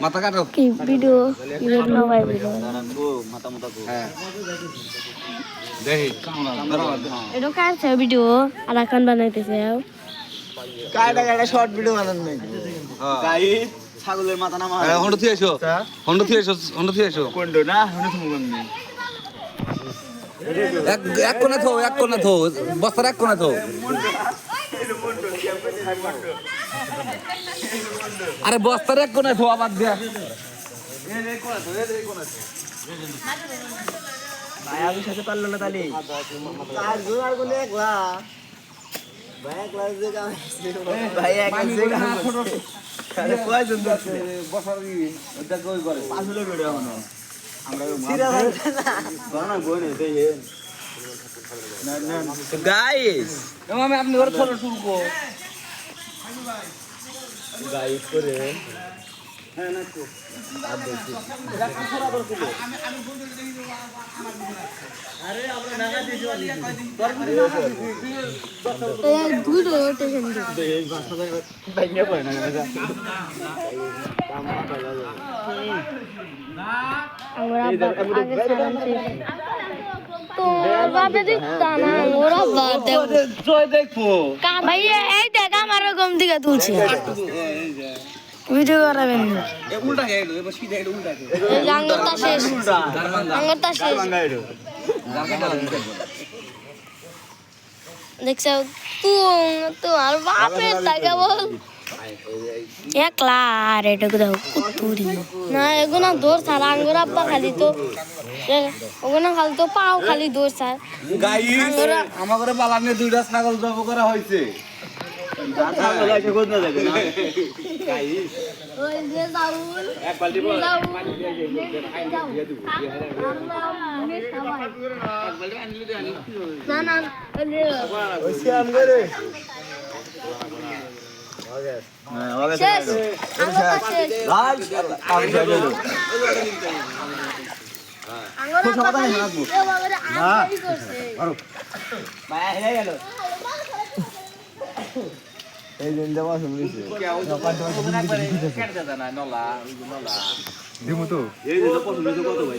মাথা কাটো কি ভিডিও ইভেন্ট না ভাই ভিডিও হ্যাঁ দেখি এটা কাছে ভিডিও আর এখন বানাইতেছে কাটা শর্ট ভিডিও বানান নাই গাইস ছাগলের মাথা না মারা হন্ড থিয়ে এসো কোন্ডো না হনে তুমি বন্ধ এক কোণে থো বস্তার এক কোণে থো আরে বস্তার এক কোণে থো আবার দিয়া ভাই আমি সাথে পারলো না তালি আর জোয়ার বলে একলা ভাই একলা যে কাম ভাই একলা যে কাম আরে কয়জন আছে বসার ওটা কই করে পাঁচলো ভিডিও হনো আমরা সিরা না বনে দেই না না গাইস আমি আপনি ঘরে ফলো শুরু কো গাইস করে হ্যাঁ না তো আর দেখি আরে আমরা নাগা দিছি এই ভিডিও টেনশন এই ভাষা ভাই নিয়ে পড়ে না আমরা আগে সালাম তো বাবা দিতা না ওরা বাদ জয় দেখো কা ভাই এই দেখ আমার গম দিকে তুলছে ভিডিও করাবেন না এ উল্টা গেল এবার সিধা এটা উল্টা গেল এই আঙ্গুরটা শেষ আঙ্গুরটা শেষ দেখছো তুই আর বাপরে তাকে বল একলা আর এটা দাও কুতুরি না এগুনা দৌড় ছাড় আঙ্গুর আব্বা খালি তো ওগুনা খালি তো পাও খালি দৌড় ছাড় গাইস আমার ঘরে বালানে দুইটা ছাগল জব করা হয়েছে ছাগল আছে কোন না দেখে না গাইস ওই যে দাউল এক বালতি বল পানি দিয়ে দিব না না ওই শ্যাম করে শেষ আঙ্গুরটা শেষ গাইস আমি গেল আঙ্গুর আব্বা খালি এ বাবারে আঙ্গুরই করছে ভাই হেরে গেল এই দিন দেওয়া শুনলিছে দিমু তো এই যে পছন্দ কত ভাই